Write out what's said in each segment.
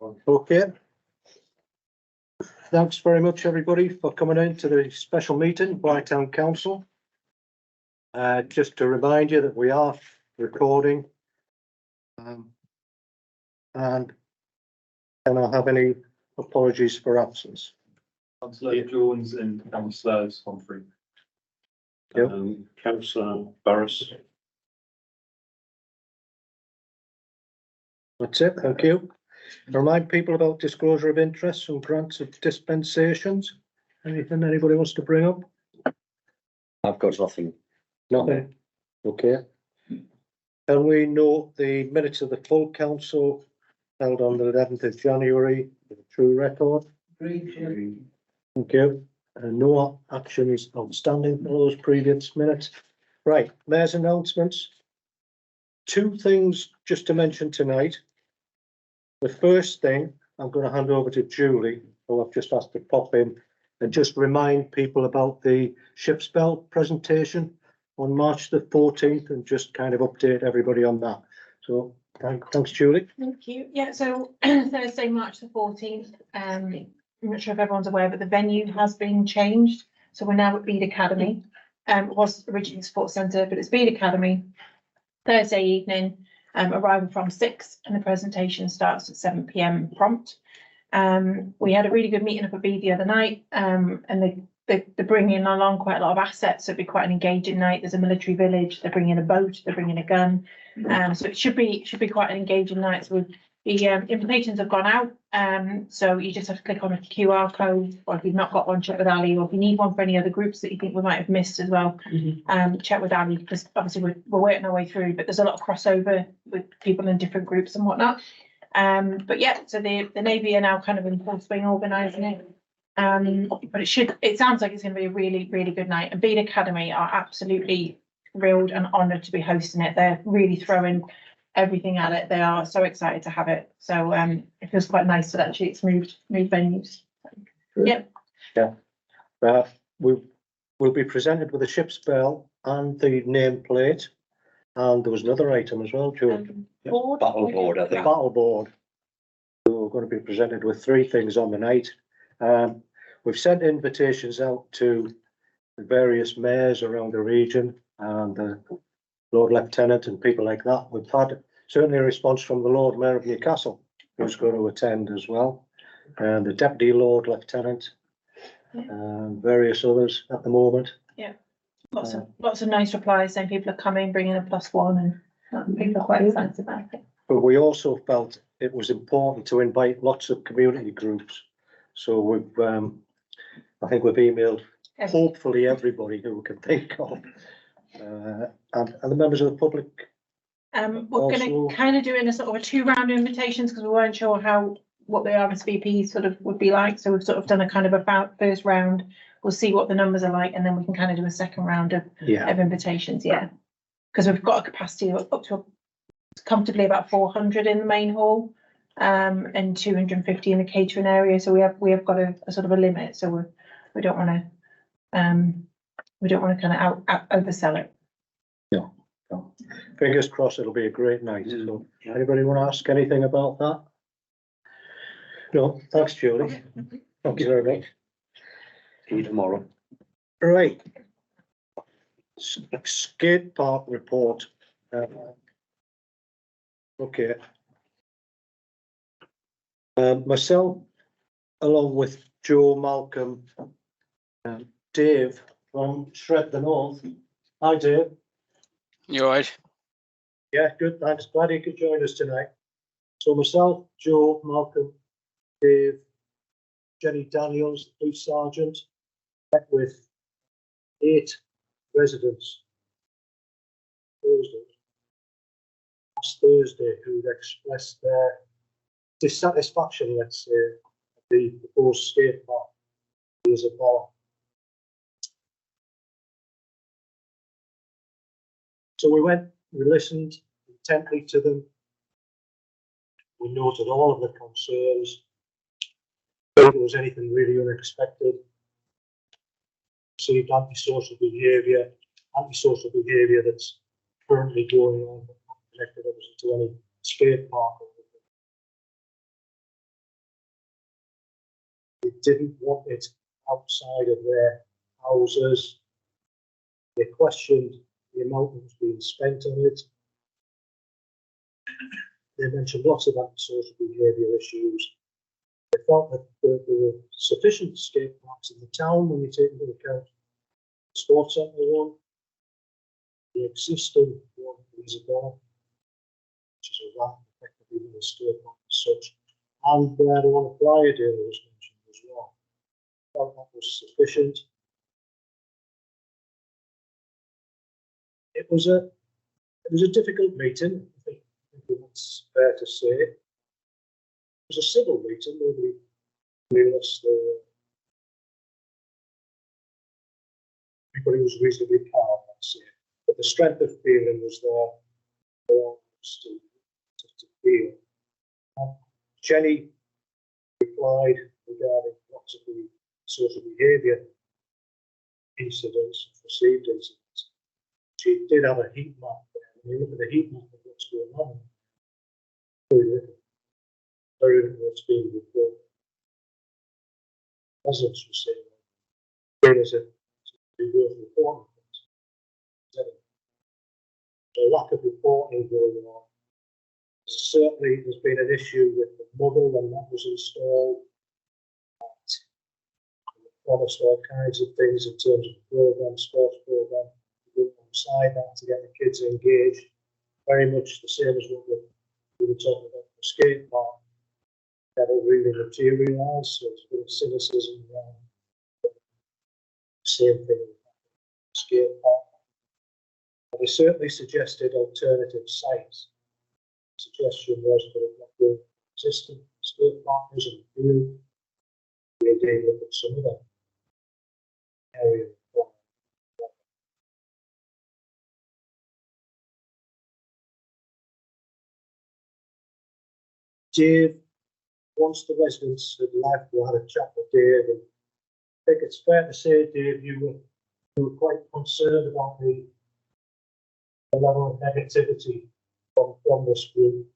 Okay. Thanks very much, everybody, for coming in to the special meeting by Town Council. Just to remind you that we are recording. And can I have any apologies for absence? Councillor Jones and Councillor Humphrey. Yep. Councillor Barris. That's it, thank you. Remind people about disclosure of interests and grants of dispensations. Anything anybody wants to bring up? I've got nothing. Nothing. Okay. Can we note the minutes of the full council held on the 11th of January, the true record? Thank you. No action is outstanding for those previous minutes. Right, mayor's announcements. Two things just to mention tonight. The first thing, I'm going to hand over to Julie, who I've just asked to pop in and just remind people about the Ship's Bell presentation on March the 14th and just kind of update everybody on that. So thanks, Julie. Thank you. Yeah, so Thursday, March the 14th. I'm not sure if everyone's aware, but the venue has been changed. So we're now at Bede Academy. It was originally Sports Centre, but it's Bede Academy. Thursday evening, arrival from 6 and the presentation starts at 7 PM prompt. We had a really good meeting up at Bede the other night, and they're bringing along quite a lot of assets, so it'll be quite an engaging night. There's a military village, they're bringing a boat, they're bringing a gun, so it should be quite an engaging night. So the invitations have gone out, so you just have to click on a QR code, or if you've not got one, check with Ali, or if you need one for any other groups that you think we might have missed as well, check with Ali, because obviously we're working our way through, but there's a lot of crossover with people in different groups and whatnot. But yeah, so the Navy are now kind of in full swing organising it. But it sounds like it's going to be a really, really good night. And Bede Academy are absolutely thrilled and honoured to be hosting it. They're really throwing everything at it. They are so excited to have it. So it feels quite nice that actually it's moved venues. Yep. Yeah. We'll be presented with a Ship's Bell and the nameplate. And there was another item as well, Julie. Board. Battle board, I The think. battle board. So we're going to be presented with 3 things on the night. We've sent invitations out to the various mayors around the region and the Lord Lieutenant and people like that. We've had certainly a response from the Lord Mayor of Newcastle, who's going to attend as well, and the Deputy Lord Lieutenant, and various others at the moment. Lots of nice replies saying people are coming, bringing a +1, and people are quite excited about it. But we also felt it was important to invite lots of community groups. So we've, I think we've emailed hopefully everybody who we can think of, and the members of the public. We're going to kind of do in a sort of a 2-round invitations because we weren't sure what the RSVP sort of would be like. So we've sort of done a kind of about first round. We'll see what the numbers are like, and then we can kind of do a second round of invitations. Yeah, because we've got a capacity of up to comfortably about 400 in the main hall, and 250 in the catering area. So we have got a sort of a limit. So we don't want to kind of oversell it. No. Fingers crossed, it'll be a great night. So anybody want to ask anything about that? No, thanks, Julie. Thank you very much. See you tomorrow. Right. Skate park report. Okay. Myself, along with Joe, Malcolm, Dave from Shred the North. Hi, Dave. You all right? Yeah, good. Thanks. Glad you could join us tonight. So myself, Joe, Malcolm, Dave, Jenny Daniels, Police Sergeant, met with 8 residents last Thursday who'd expressed their dissatisfaction, let's say, at the proposed skate park as a bar. So we listened intently to them. We noted all of the concerns. If there was anything really unexpected, perceived antisocial behaviour that's currently going on, but not connected obviously to any skate park. They didn't want it outside of their houses. They questioned the amount that was being spent on it. They mentioned lots of antisocial behaviour issues. They felt that there were sufficient skate parks in the town when you take into account the sports centre one, the existing one in Isabella, which is a ramp effectively in the skate park as such, and the one at Blyadale was mentioned as well. I felt that was sufficient. It was a difficult meeting. I think it's fair to say. It was a civil meeting. Nobody realised everybody was reasonably calm, let's say. But the strength of feeling was there for us to feel. Jenny replied regarding lots of the social behaviour incidents, perceived incidents. She did have a heat map there. When you look at the heat map of what's going on, very little what's being reported. Residents were saying there's a worth reporting things. A lack of reporting going on. Certainly, there's been an issue with the model when that was installed. Promised all kinds of things in terms of program, sports program. Alongside that to get the kids engaged, very much the same as what we were talking about the skate park. Never really materialised, so it's been a cynicism around the same thing with the skate park. But they certainly suggested alternative sites. The suggestion was that it not the existing skate parkers in the field. We did look at some of that area. Dave, once the residents had left, we had a chat with Dave, and I think it's fair to say, Dave, you were quite concerned about the level of negativity from this group,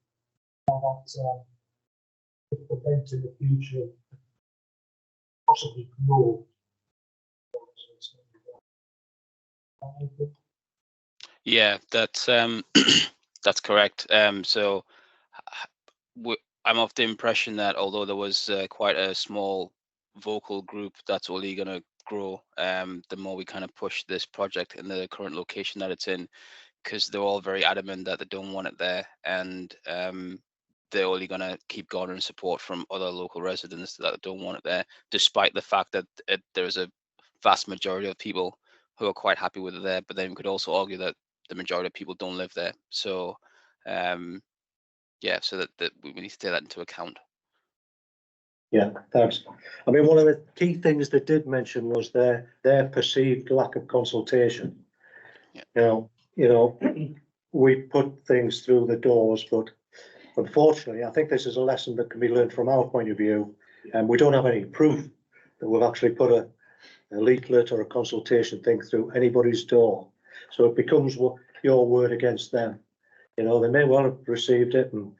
and that could prevent in the future possibly grow. Yeah, that's that's correct. So I'm of the impression that although there was quite a small vocal group that's only going to grow, the more we kind of push this project in the current location that it's in, because they're all very adamant that they don't want it there, and they're only going to keep garnering support from other local residents that don't want it there, despite the fact that there's a vast majority of people who are quite happy with it there. But then we could also argue that the majority of people don't live there. So yeah, so that we need to take that into account. Yeah, thanks. I mean, one of the key things they did mention was their perceived lack of consultation. Yeah. You know, we put things through the doors, but unfortunately, I think this is a lesson that can be learned from our point of view, and we don't have any proof that we've actually put a leaflet or a consultation thing through anybody's door. So it becomes your word against them. You know, they may well have received it and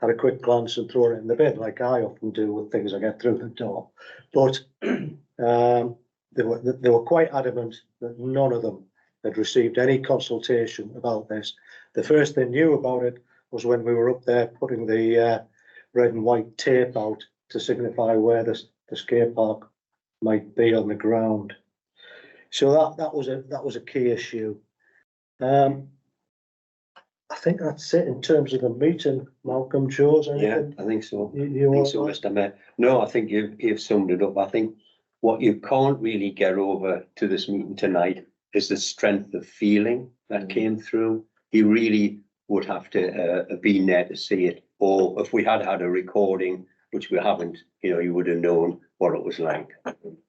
had a quick glance and thrown it in the bin, like I often do with things I get through the door. But they were quite adamant that none of them had received any consultation about this. The first they knew about it was when we were up there putting the red and white tape out to signify where the skate park might be on the ground. So that was a key issue. I think that's it in terms of the meeting. Malcolm, George, anything? Yeah, I think so. You I think so, Mr. Mayor. No, I think you've summed it up. I think what you can't really get over to this meeting tonight is the strength of feeling that came through. You really would have to have been there to see it. Or if we had had a recording, which we haven't, you know, you would have known what it was like.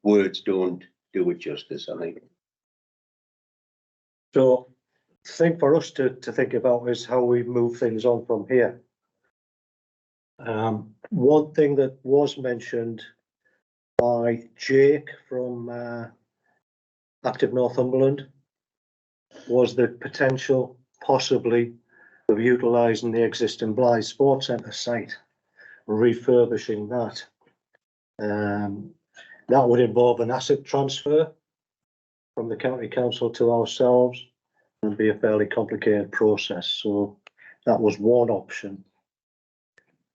Words don't do it justice, I think. So the thing for us to think about is how we move things on from here. One thing that was mentioned by Jake from Active Northumberland was the potential, possibly, of utilising the existing Blythe Sports Centre site, refurbishing that. That would involve an asset transfer from the county council to ourselves and be a fairly complicated process. So that was one option.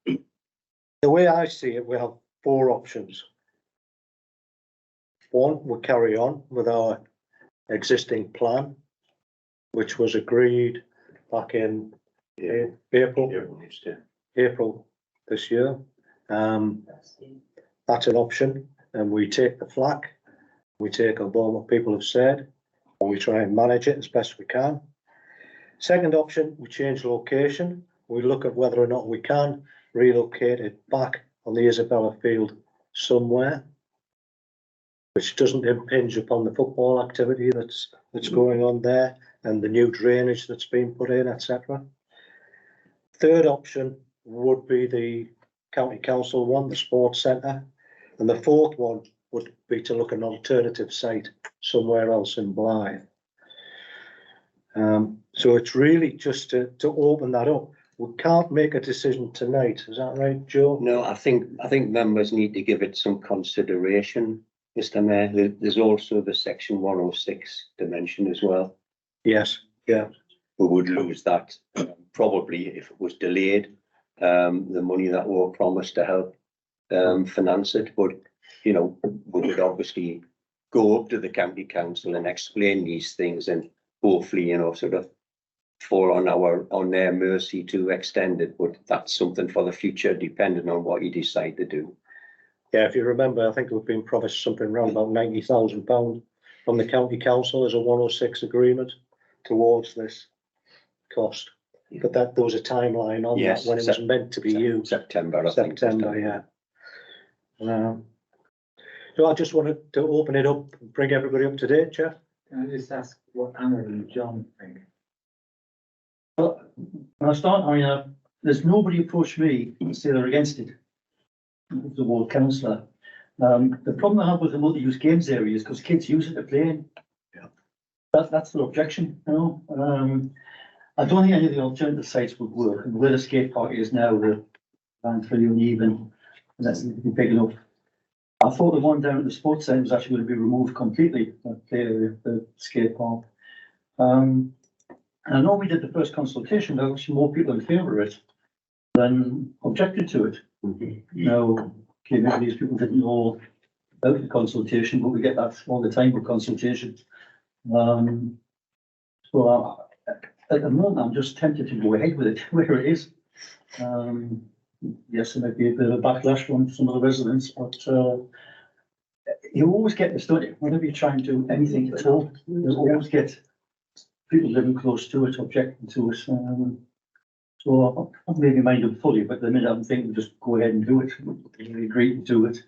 The way I see it, we have four options. One, we carry on with our existing plan, which was agreed back in April this year. That's an option, and we take the flak, we take on board what people have said, and we try and manage it as best we can. Second option, we change location. We look at whether or not we can relocate it back on the Isabella Field somewhere, which doesn't impinge upon the football activity that's going on there and the new drainage that's been put in, etc. Third option would be the county council one, the sports centre, and the fourth one would be to look at an alternative site somewhere else in Blyth. So it's really just to open that up. We can't make a decision tonight. Is that right, Joe? No, I think members need to give it some consideration, Mr. Mayor. There's also the section 106 dimension as well. Yes, yeah. We would lose that probably if it was delayed, the money that we were promised to help finance it. But, you know, we would obviously go up to the county council and explain these things and hopefully, you know, sort of fall on their mercy to extend it. But that's something for the future, depending on what you decide to do. Yeah, if you remember, I think we've been promised something around about £90,000 from the county council as a 106 agreement towards this cost. But that there was a timeline on Yes, that when it was meant to be used. September, I think. September, yeah. So I just wanted to open it up and bring everybody up to date, Jeff. Can I just ask what Anna and John think? Well, when I start, there's nobody approached me to say they're against it. The ward councillor. The problem I have with the multi-use games area is because kids use it to play in. Yeah. That's their objection, you know. I don't think any of the alternative sites would work. And where the skate park is now, the Van Trilly uneven, that's big enough. I thought the one down at the sports centre was actually going to be removed completely, the skate park. And I know we did the first consultation, there were actually more people in favour of it than objected to it. Now, okay, maybe these people didn't know about the consultation, but we get that all the time with consultation. So at the moment, I'm just tempted to go ahead with it where it is. Yes, there might be a bit of a backlash from some of the residents, but you always get this, don't you? Whenever you try and do anything at all, you always get people living close to it objecting to it. So I'm maybe minded fully, but the minute I'm thinking just go ahead and do it, we agree to do it.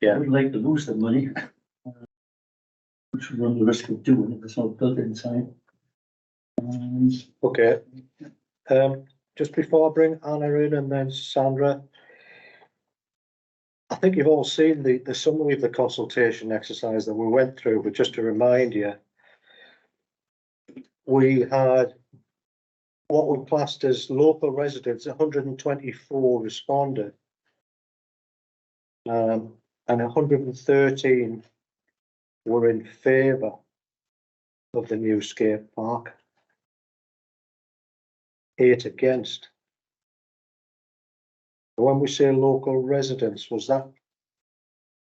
Yeah. I would like to lose the money, which we run the risk of doing if it's not built in time. Okay. Just before I bring Anna in and then Sandra, I think you've all seen the summary of the consultation exercise that we went through, but just to remind you, we had what were classed as local residents, 124 responded, and 113 were in favour of the new skate park. 8 against. When we say local residents, was that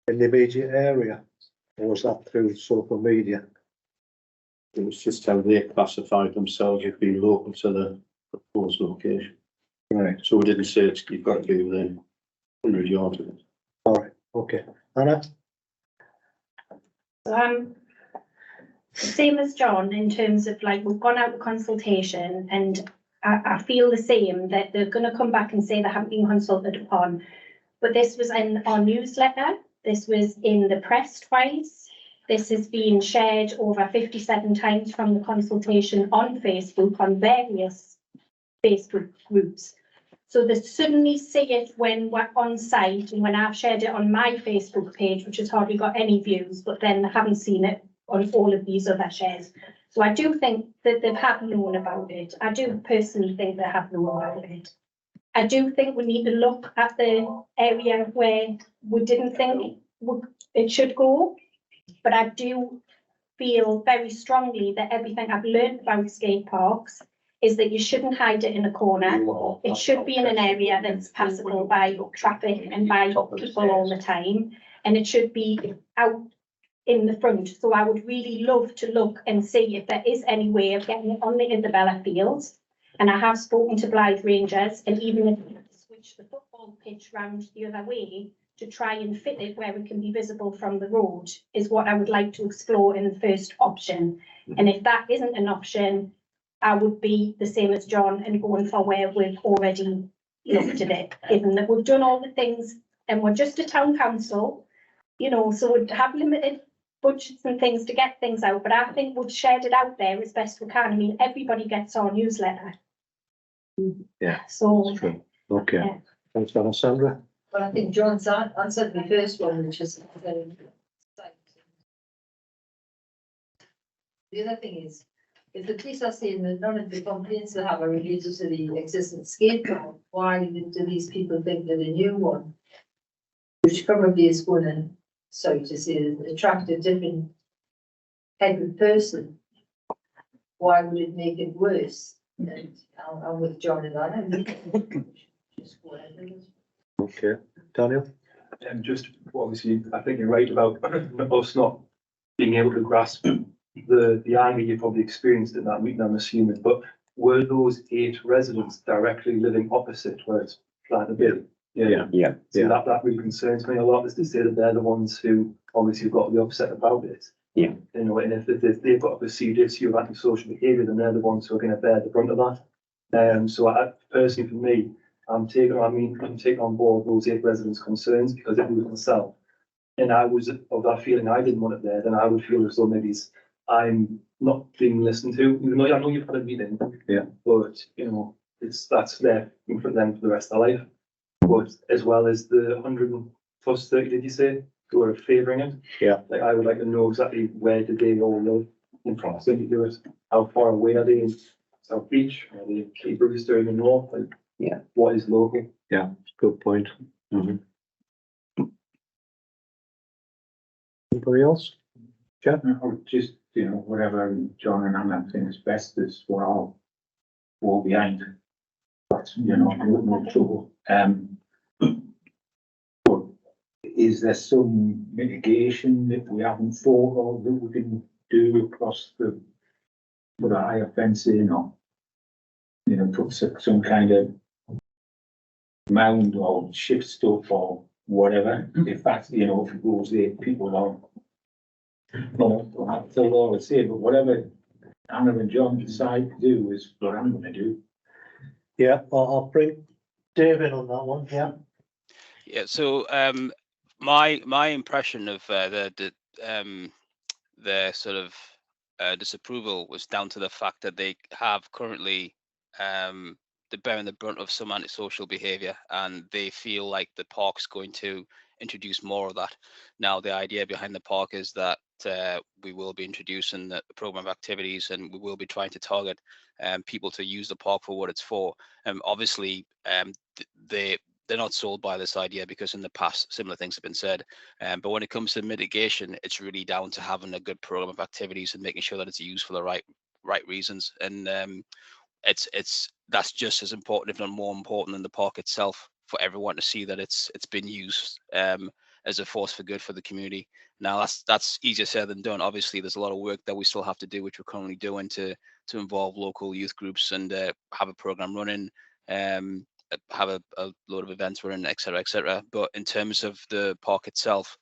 in the immediate area or was that through social media? It was just how they classified themselves as being local to the proposed location. Right. So we didn't say you've got to be within 100 yards of it. All right. Okay. Anna? So same as John in terms of like we've gone out to consultation and I feel the same that they're going to come back and say they haven't been consulted upon. But this was in our newsletter. This was in the press twice. This has been shared over 57 times from the consultation on Facebook, on various Facebook groups. So they suddenly see it when we're on site and when I've shared it on my Facebook page, which has hardly got any views, but then they haven't seen it on all of these other shares. So I do think that they have known about it. I do personally think they have known about it. I do think we need to look at the area where we didn't think it should go, but I do feel very strongly that everything I've learned about skate parks is that you shouldn't hide it in a corner. It should be in an area that's passable by traffic and by people all the time, and it should be out in the front. So I would really love to look and see if there is any way of getting it on the Isabella Fields. And I have spoken to Blythe Rangers, and even if we switch the football pitch round the other way to try and fit it where it can be visible from the road, is what I would like to explore in the first option. And if that isn't an option, I would be the same as John and going for where we've already looked at it, given that we've done all the things and we're just a town council, you know, so we'd have limited budgets and things to get things out, but I think we've shared it out there as best we can. I mean, everybody gets our newsletter. Yeah. So, Okay, Yeah. thanks, Sandra. Well, I think John's answered the first one, which is the other thing is, if the police are saying that none of the complaints they have are related to the existing skate park, why do these people think that a new one, which probably is going to, sorry to say, attract a different type of person, why would it make it worse? And I'm with John and that. Just go ahead with it. Okay, Daniel? And just obviously, I think you're right about us not being able to grasp the anger you probably experienced in that meeting, I'm assuming. But were those 8 residents directly living opposite where it's planned to be? Yeah. So that really concerns me a lot, is to say that they're the ones who obviously have got to be upset about it. Yeah. You know, and if they've got a perceived issue of antisocial behaviour, then they're the ones who are going to bear the brunt of that. So I, personally, for me, I'm taking on board those 8 residents' concerns, because if it was myself and I was of that feeling I didn't want it there, then I would feel as though maybe I'm not being listened to. Even though I know you've had a meeting, Yeah. but you know, that's there for them for the rest of their life. But as well as the 100 plus 30, did you say, who are favouring it? Yeah. Like, I would like to know exactly where did they all live in proximity to it? How far away are they in South Beach? Are they Cape Brewster in the north? Like, Yeah. What is local? Yeah, good point. Mhm. Anybody else? Or just, you know, whatever John and Anna think is best is what I'll fall behind. But, you know, no trouble. But is there some mitigation that we haven't thought of that we can do across the, put a higher fence in, or, you know, put some kind of mound or shift stuff or whatever, if that's, you know, if it goes there, people don't. No, I'll have to tell Laura to say, but whatever Anna and John decide to do is what I'm gonna do. Yeah, I'll bring David on that one, yeah. Yeah, so my impression of the sort of disapproval was down to the fact that they have currently they're bearing the brunt of some antisocial behaviour, and they feel like the park's going to introduce more of that. Now, the idea behind the park is that we will be introducing the program of activities, and we will be trying to target people to use the park for what it's for. Obviously, they're not sold by this idea, because in the past similar things have been said. But when it comes to mitigation, it's really down to having a good program of activities and making sure that it's used for the right reasons. And that's just as important, if not more important, than the park itself, for everyone to see that it's been used as a force for good for the community. Now, that's easier said than done. Obviously, there's a lot of work that we still have to do, which we're currently doing to involve local youth groups and have a program running, have a load of events running, etc., etc. But in terms of the park itself,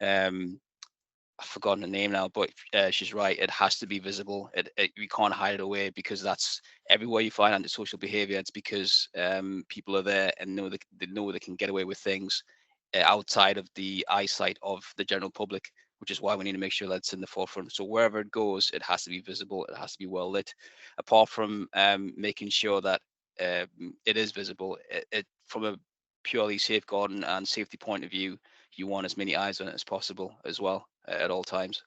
I've forgotten the name now, but she's right. It has to be visible. We can't hide it away, because that's everywhere you find antisocial behaviour. It's because people are there and they know they can get away with things outside of the eyesight of the general public, which is why we need to make sure that's in the forefront. So wherever it goes, it has to be visible. It has to be well lit. Apart from making sure that it is visible, from a purely safeguarding and safety point of view, you want as many eyes on it as possible as well at all times.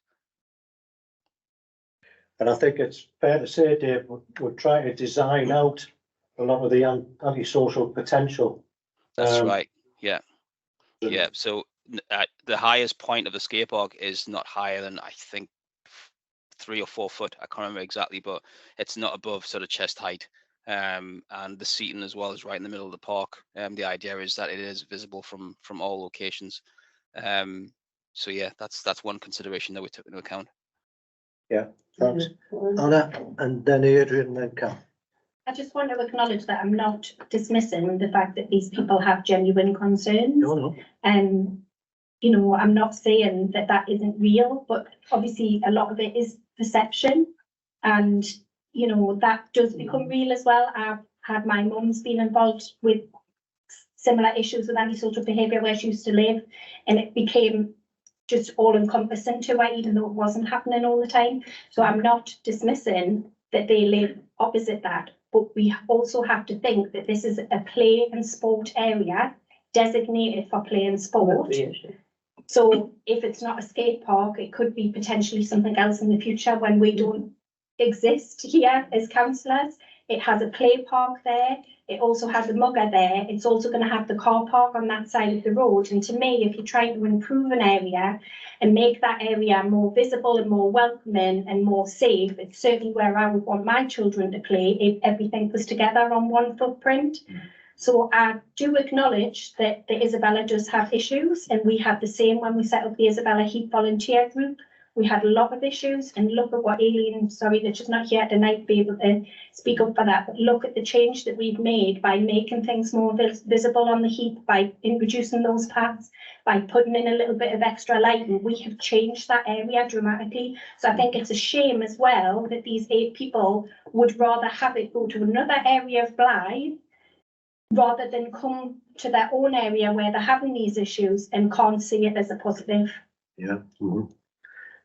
And I think it's fair to say, Dave, we're trying to design out a lot of the antisocial potential. That's right. Yeah. Yeah. So the highest point of the skate park is not higher than, I think, 3 or 4 foot. I can't remember exactly, but it's not above sort of chest height. And the seating as well is right in the middle of the park. The idea is that it is visible from all locations. So yeah, that's one consideration that we took into account. Thanks. Anna, and then Adrian, then Kath. I just want to acknowledge that I'm not dismissing the fact that these people have genuine concerns. No. You know, I'm not saying that that isn't real, but obviously a lot of it is perception. And, you know, that does become real as well. I've had my mum's been involved with similar issues with antisocial behaviour where she used to live, and it became just all encompassing to her, even though it wasn't happening all the time. So I'm not dismissing that they live opposite that, but we also have to think that this is a play and sport area designated for play and sport. So if it's not a skate park, it could be potentially something else in the future when we don't exist here as councillors. It has a play park there. It also has a mugger there. It's also going to have the car park on that side of the road. And to me, if you're trying to improve an area and make that area more visible and more welcoming and more safe, it's certainly where I would want my children to play if everything was together on one footprint. So I do acknowledge that the Isabella does have issues, and we had the same when we set up the Isabella Heat Volunteer Group. We had a lot of issues, and look at what Aileen, sorry that she's not here tonight to be able to speak up for that, but look at the change that we've made by making things more visible on the heat, by introducing those paths, by putting in a little bit of extra lighting. We have changed that area dramatically. So I think it's a shame as well that these 8 people would rather have it go to another area of Blythe rather than come to their own area where they're having these issues and can't see it as a positive. Yeah.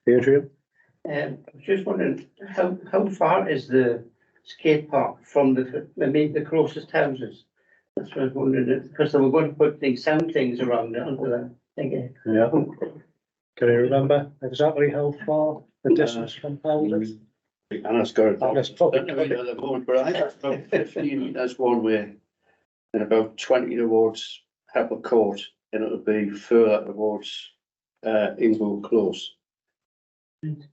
Adrian? I was just wondering, how far is the skate park from the closest houses? That's what I was wondering, because they were going to put these sound things around it, onto that. Yeah. Can you remember exactly how far the distance from houses? Anna's got it. That's probably But I think it's about 15 metres one way and about 20 towards Heppel Court, and it'll be further towards Inglewood Close.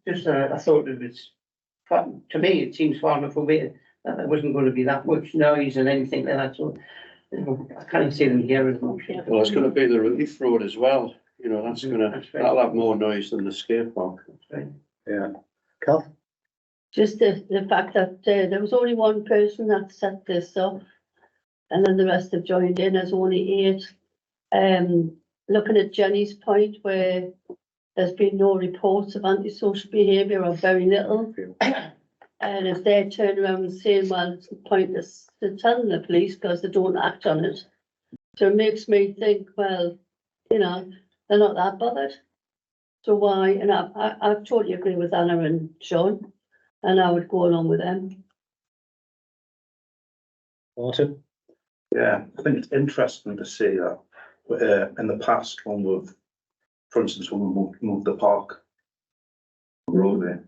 Just, I thought it was, to me, it seems far enough away that there wasn't going to be that much noise and anything like that, so I can't see them here as much. Well, it's going to be the relief road as well, you know, that'll have more noise than the skate park. Yeah. Kath? Just the fact that there was only one person that set this up, and then the rest have joined in as only 8. Looking at Jenny's point where there's been no reports of antisocial behaviour or very little. And if they turn around and say, well, it's pointless to telling the police because they don't act on it. So it makes me think, well, you know, they're not that bothered. So why? And I totally agree with Anna and Sean, and I would go along with them. Martin? Yeah, I think it's interesting to see that in the past when we've, for instance, when we moved the park roadway,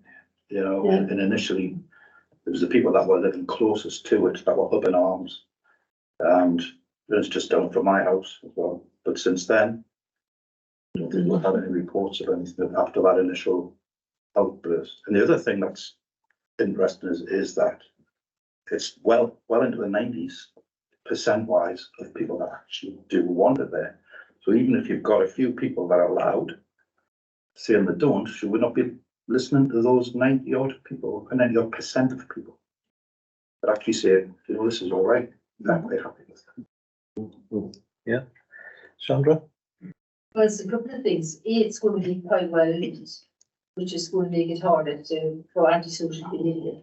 you know, Yeah. and initially it was the people that were living closest to it that were up in arms. And it's just down from my house as well. But since then, I don't think we've had any reports of anything after that initial outburst. And the other thing that's interesting is that it's well into the 90s percent-wise of people that actually do want it there. So even if you've got a few people that are loud saying they don't, should we not be listening to those 90-odd people and 90-odd percent of people that actually say, you know, this is all right, that they're happy with it? Yeah. Sandra? Well, it's a couple of things. It's going to be quite well lit, which is going to make it harder for antisocial behaviour.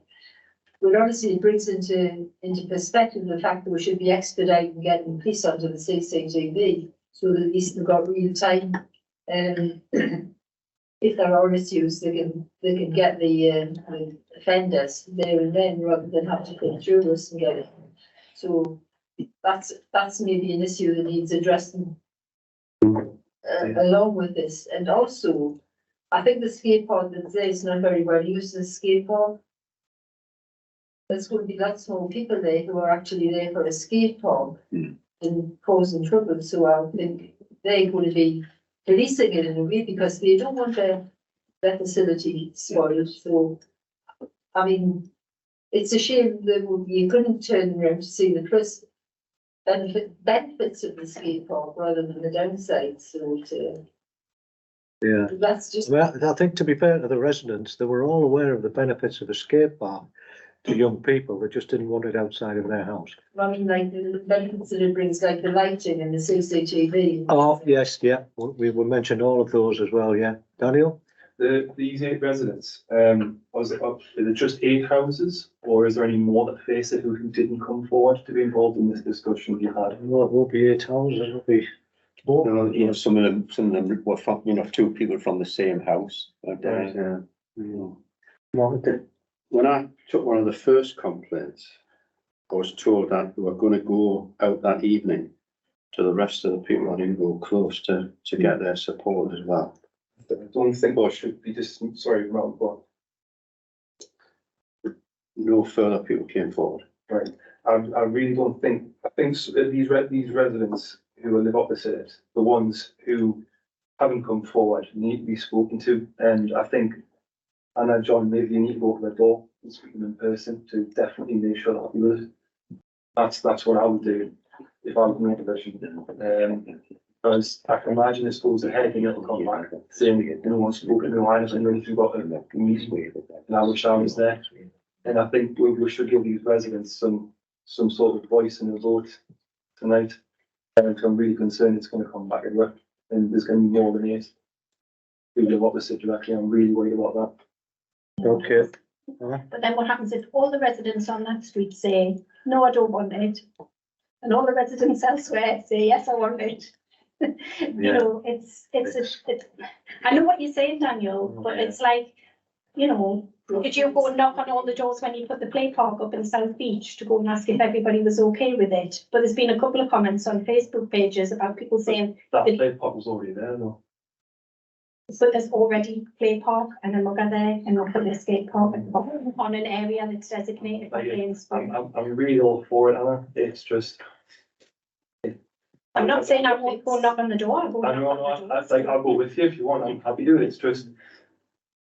But honestly, it brings into perspective the fact that we should be expediting getting police onto the CCTV so that at least they've got real time. If there are issues, they can get the offenders there and then rather than have to go through us and get it. So that's maybe an issue that needs addressing along with this. And also, I think the skate park that is not very well used as a skate park. There's going to be lots more people there who are actually there for a skate park and causing trouble. So I think they're going to be policing it in a way because they don't want their facility spoiled. So, I mean, it's a shame that you couldn't turn around to see the plus benefits of the skate park rather than the downsides. So Yeah. that's just. Well, I think to be fair to the residents, they were all aware of the benefits of a skate park to young people. They just didn't want it outside of their house. I mean, like the benefits that it brings, like the lighting and the CCTV. Oh, yes, yeah, we mentioned all of those as well, yeah. Daniel? These 8 residents, was it up, is it just 8 houses, or is there any more that face it who didn't come forward to be involved in this discussion we had? No, it won't be 8 houses, it'll be more. No, you know, some of them were from, you know, 2 people from the same house, but, you know. When I took one of the first complaints, I was told that they were going to go out that evening to the rest of the people on Ingo Close to get their support as well. I don't think I should be just, sorry, Rob, but No further people came forward. right, I really don't think, I think these residents who live opposite it, the ones who haven't come forward need to be spoken to, and I think, and John, maybe you need to go to the door and speak to them in person to definitely make sure that we would. That's what I would do if I was in a position. Because I can imagine this goes ahead and it'll come back saying no one's spoken to Linus and we've got a meeting, and I wish I was there. And I think we should give these residents some sort of voice in the vote tonight. And I'm really concerned it's going to come back at work, and there's going to be more than 8 who live opposite directly. I'm really worried about that. Okay. But then what happens if all the residents on that street say, no, I don't want it? And all the residents elsewhere say, yes, I want it. You know, it's, I know what you're saying, Daniel, but it's like, you know, did you go and knock on all the doors when you put the play park up in South Beach to go and ask if everybody was okay with it? But there's been a couple of comments on Facebook pages about people saying. That play park was already there though. So there's already play park and a mugger there, and we'll put a skate park on an area that's designated for games. I'm really all for it, Anna. It's just. I'm not saying I won't go knock on the door. I'll go I know, knock on the door. I'll go with you if you want. I'm happy to. It's just.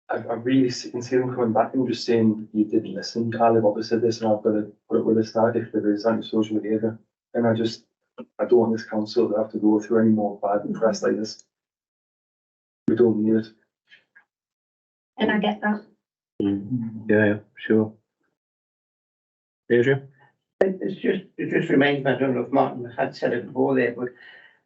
I really can see them coming back and just saying you didn't listen. I live opposite this, and I've got to put it with this now if there is antisocial behaviour. And I don't want this council to have to go through any more bad press like this. We don't need it. And I get that. Yeah, sure. Adrian? It just reminds me, I don't know if Martin had said it before there, but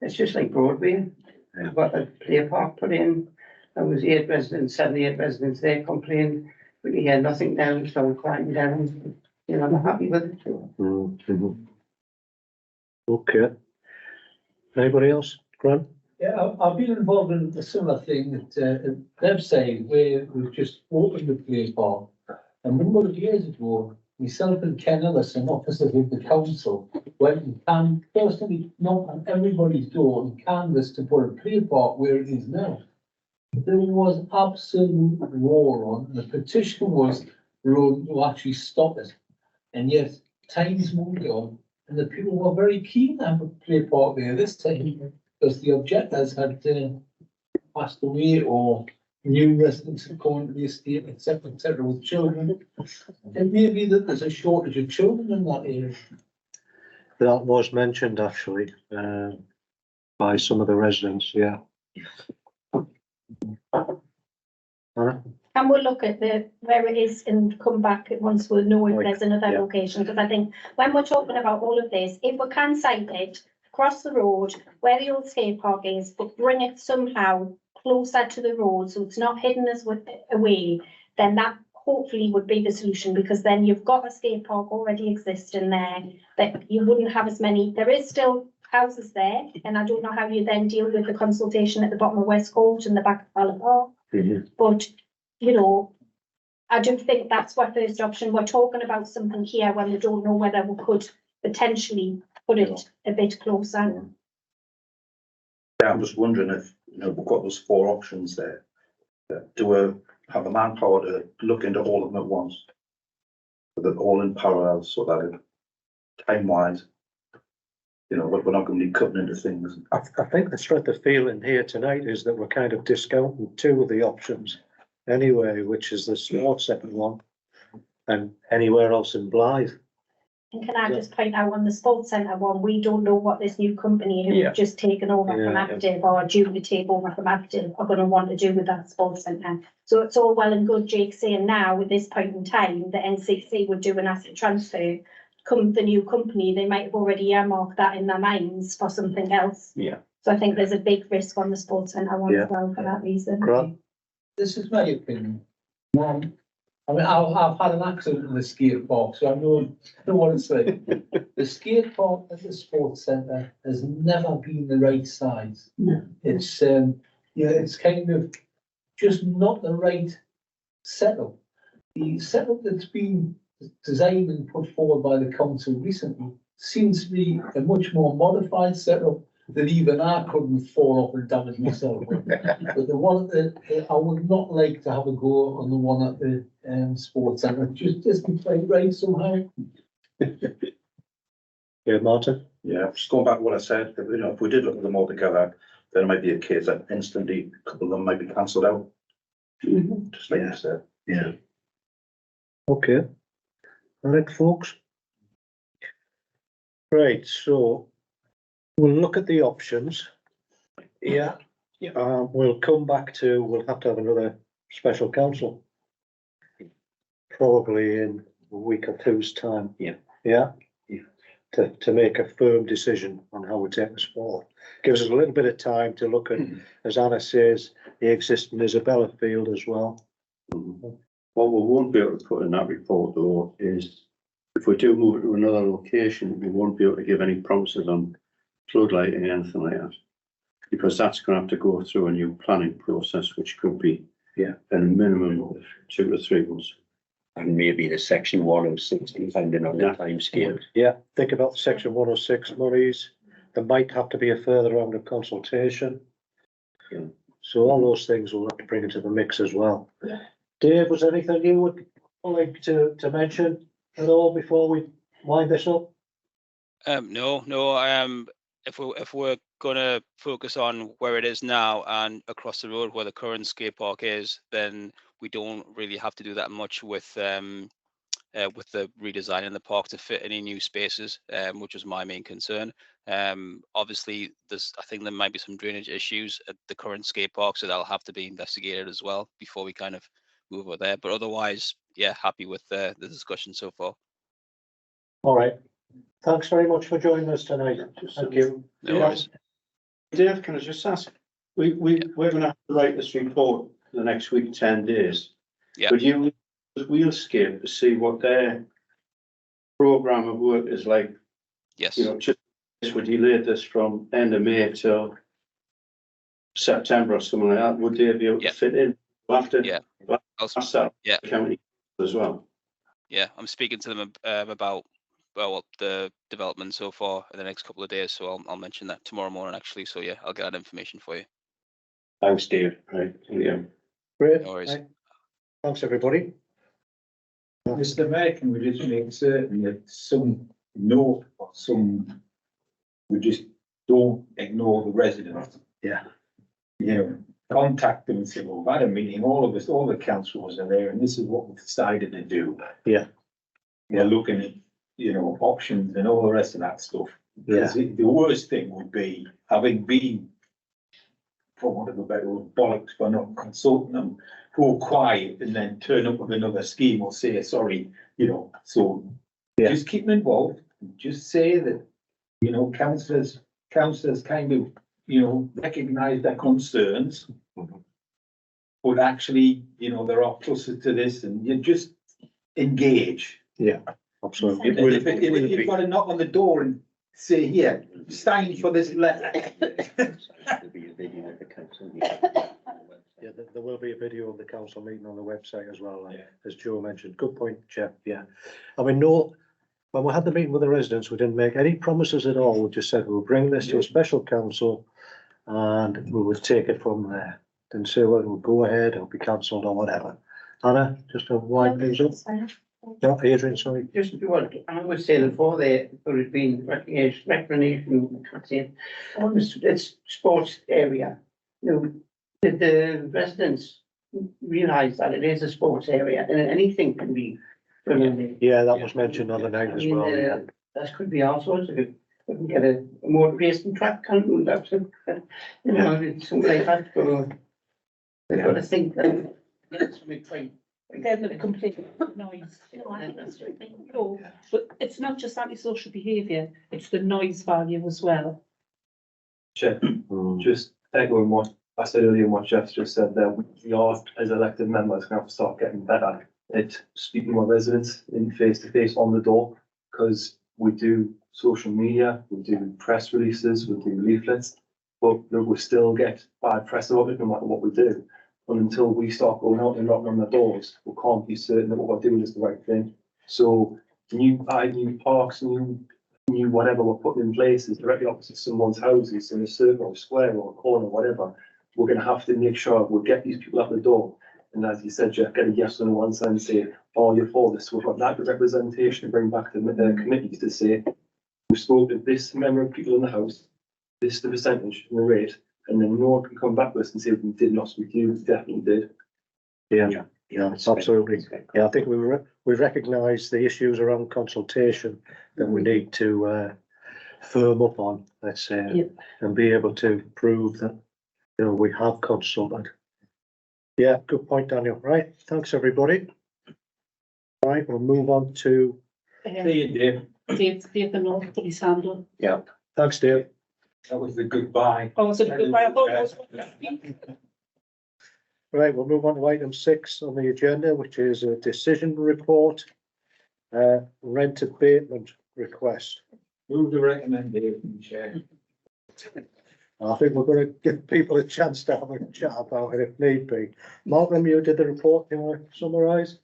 it's just like Broadway. We've got a play park put in. There was 8 residents, 78 residents there complained. We can hear nothing now, so I'm quieting down. You know, I'm happy with it. Okay. Anybody else? Grant? Yeah, I've been involved in a similar thing that they've said where we've just opened the play park. And a number of years ago, myself and Ken Ellison, officers of the council, went and personally knocked on everybody's door and canvassed to put a play park where it is now. There was absolute war on, and the petition was run to actually stop it. And yet, time's moved on, and the people were very keen to have a play park there this time, because the objectors had passed away, or new residents had gone to the estate, etc., with children. It may be that there's a shortage of children in that area. That was mentioned actually, by some of the residents, yeah. And we'll look at where it is and come back once we know if there's another location, because I think when we're talking about all of this, if we can site it across the road where the old skate park is, but bring it somehow closer to the road so it's not hidden as away, then that hopefully would be the solution, because then you've got a skate park already existing there, that you wouldn't have as many. There is still houses there, and I don't know how you then deal with the consultation at the bottom of West Court and the back of Ballard Park. But, you know, I do think that's our first option. We're talking about something here when we don't know whether we could potentially put it a bit closer. Yeah, I'm just wondering if, you know, we've got those 4 options there. Do we have the manpower to look into all of them at once? So they're all in parallel, so that time-wise, you know, we're not gonna be cutting into things. I think the strength of feeling here tonight is that we're kind of discounting two of the options anyway, which is the sports centre one and anywhere else in Blythe. And can I just point out on the sports centre one, we don't know what this new company Yeah. who've just taken over from Yeah. Active or due to take over from Active are gonna want to do with that sports centre. So it's all well and good, Jake saying now at this point in time, the NCC would do an asset transfer. Come the new company, they might have already earmarked that in their minds for something else. Yeah. So I think there's a big risk on the sports centre one as well for that reason. Grant? This is my opinion. I mean, I've had an accident in the skate park, so I know what it's like. The skate park at the sports centre has never been the right size. It's, it's kind of just not the right setup. The setup that's been designed and put forward by the council recently seems to be a much more modified setup that even I couldn't fall off and damage myself. But the one I would not like to have a go on the one at the sports centre. Just isn't quite right somehow. Yeah, Martin? Yeah, just going back to what I said, you know, if we did look at them all together, then it might be a case that instantly a couple of them might be cancelled out. Just like you said. Yeah. Okay. All right, folks. Right, so we'll look at the options. Yeah. We'll come back to, we'll have to have another special council. Probably in a week or two's time. Yeah. Yeah? Yeah. To make a firm decision on how we take this forward. Gives us a little bit of time to look at, as Anna says, the existing Isabella field as well. What we won't be able to put in that report though is if we do move it to another location, we won't be able to give any promises on floodlighting or anything like that. Because that's gonna have to go through a new planning process, which could be a minimum of 2 to 3 months. And maybe the section 106, depending on the time scale. Yeah, think about section 106 monies. There might have to be a further round of consultation. Yeah. So all those things we'll have to bring into the mix as well. Dave, was there anything you would like to mention at all before we wind this up? No. If we're gonna focus on where it is now and across the road where the current skate park is, then we don't really have to do that much with the redesign in the park to fit any new spaces, which was my main concern. Obviously, I think there might be some drainage issues at the current skate park, so that'll have to be investigated as well before we kind of move over there. But otherwise, yeah, happy with the discussion so far. All right. Thanks very much for joining us tonight. Thank you. No worries. Dave, can I just ask, we're gonna have to write this report the next week, 10 days. Yeah. Would you use Wheelscape to see what their programme of work is like? Yes. You know, just would you delay this from end of May till September or something like that? Would they be able to fit in after? Yeah. That's that county as well. Yeah, I'm speaking to them about the development so far in the next couple of days, so I'll mention that tomorrow morning actually. So yeah, I'll get that information for you. Thanks, Dave. Right. Yeah. Great. No worries. Thanks, everybody. Mr. Mayor, can we just make certain that some note or some, we just don't ignore the residents? Yeah. You know, contact them and say, well, we've had a meeting, all of us, all the councillors are there, and this is what we've decided to do. Yeah. We're looking at, you know, options and all the rest of that stuff. Yeah. Because the worst thing would be having been, for want of a better word, bollocks for not consulting them, go quiet and then turn up with another scheme or say, sorry, you know, so just keep them involved. Just say that, you know, councillors kind of, you know, recognise their concerns. But actually, you know, there are pluses to this and you just engage. Yeah, absolutely. If you've got to knock on the door and say, here, sign for this letter. Yeah, there will be a video of the council meeting on the website as well, as Joe mentioned. Good point, Jeff. Yeah. I mean, no, when we had the meeting with the residents, we didn't make any promises at all. We just said we'll bring this to a special council and we would take it from there. Didn't say whether it would go ahead or be cancelled or whatever. Anna, just to wind things up. No, Adrian, sorry. Just what I was saying before there has been recognition, on this sports area. You know, did the residents realise that it is a sports area and anything can be done in there? Yeah, that was mentioned on the night as well. Yeah. That could be all sorts of it. We can get a more racing track, can't we? That's it. You know, it's something like that, but they've got to think that. That's my point. Then the complete noise. No, I think that's right. No, but it's not just antisocial behaviour, it's the noise value as well. Chair, just echoing what I said earlier and what Jeff's just said there, we are, as elected members, gonna have to start getting better at speaking to our residents in face to face on the door, because we do social media, we do press releases, we do leaflets, but we still get bad press about it no matter what we do. And until we start going out and knocking on the doors, we can't be certain that what we're doing is the right thing. So new parks, new whatever we're putting in place is directly opposite someone's houses in a circle or square or a corner, whatever. We're going to have to make sure we get these people out the door. And as you said, Jeff, get a yes on one side and say, oh, you're for this. We've got that representation to bring back to the committees to say, we spoke to this member of people in the house, this is the percentage and the rate. And then no one can come back to us and say, we did not speak to you, we definitely did. Yeah, absolutely. Yeah, I think we recognise the issues around consultation that we need to firm up on, let's say, and be able to prove that, you know, we have consulted. Yeah, good point, Daniel. Right, thanks, everybody. Right, we'll move on to. Dave. Dave the North, put his hand up. Yeah, thanks, Dave. That was the goodbye. Oh, was it a goodbye? I thought it was. Right, we'll move on to item 6 on the agenda, which is a decision report, rent abatement request. Move the recommendation, Chair. I think we're going to give people a chance to have a chat about it if need be. Malcolm, you did the report, can I summarise?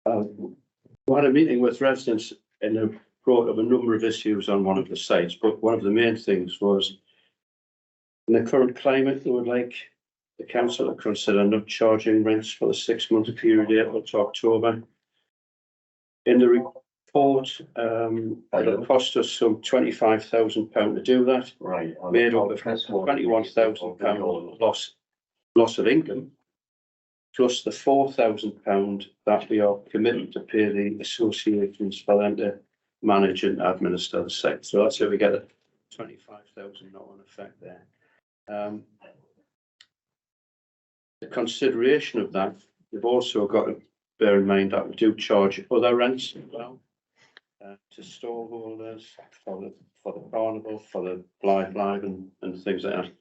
We had a meeting with residents and they brought up a number of issues on one of the sites, but one of the main things was in the current climate, they would like the council to consider not charging rents for the 6-month period April to October. In the report, it'll cost us some £25,000 to do that. Right. Made up of £21,000 loss of income, plus the £4,000 that we are committed to pay the associations for them to manage and administer the site. So that's how we get a 25,000 not on effect there. The consideration of that, you've also got to bear in mind that we do charge other rents as well to storeholders, for the carnival, for the Blythe Live and things like that.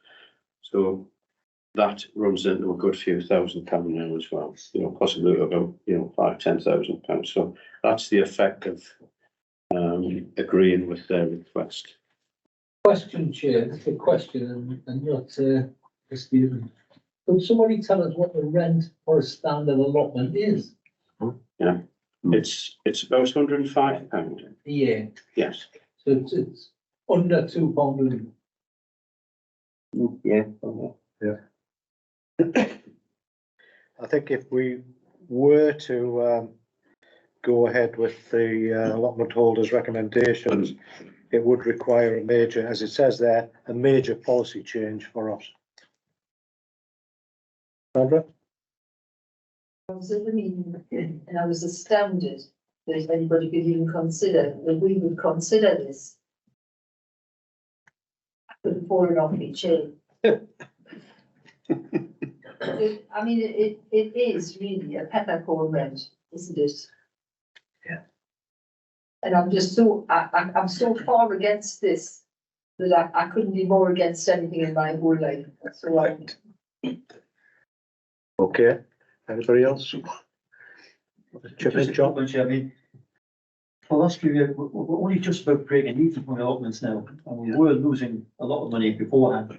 So that runs into a good few £1,000 now as well, you know, possibly about, you know, £5,000-10,000. So that's the effect of agreeing with their request. Question, Chair, it's a question and not a statement. Could somebody tell us what the rent for a standard allotment is? Yeah, it's about £105. Yeah, Yes. so it's under £200. Yeah. I think if we were to go ahead with the allotment holders' recommendations, it would require a major, as it says there, a major policy change for us. Sandra? I was at the meeting and I was astounded that anybody could even consider that we would consider this. I could have fallen off my chair. I mean, it is really a peppercorn rent, isn't it? Yeah. And I'm just so, I'm so far against this that I couldn't be more against anything in my whole life. So Okay, anybody else? Chip in, John? I mean, for the last few years, we're only just about breaking even on the allotments now, and we were losing a lot of money beforehand.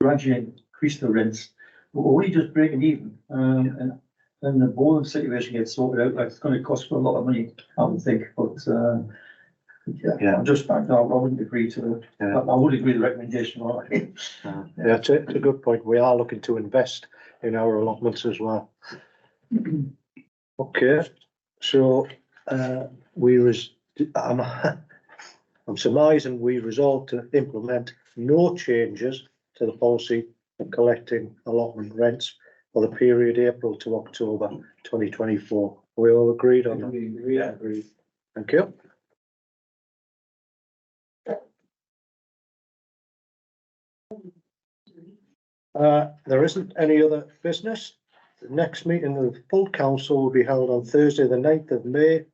Gradually increased the rents, we're only just breaking even, and the bowling situation gets sorted out, like it's going to cost a lot of money, I would think, but yeah, I'm just, I wouldn't agree to it. Yeah. I would agree to the recommendation. Yeah, it's a good point. We are looking to invest in our allotments as well. Okay, so, I'm, I'm surmising we resolved to implement no changes to the policy of collecting allotment rents for the period April to October 2024. We all agreed on that? Yeah. Agreed. Thank you. There isn't any other business. The next meeting of the full council will be held on Thursday, the 9th of May.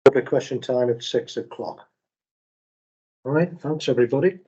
Public question time at 6 o'clock. All right, thanks, everybody.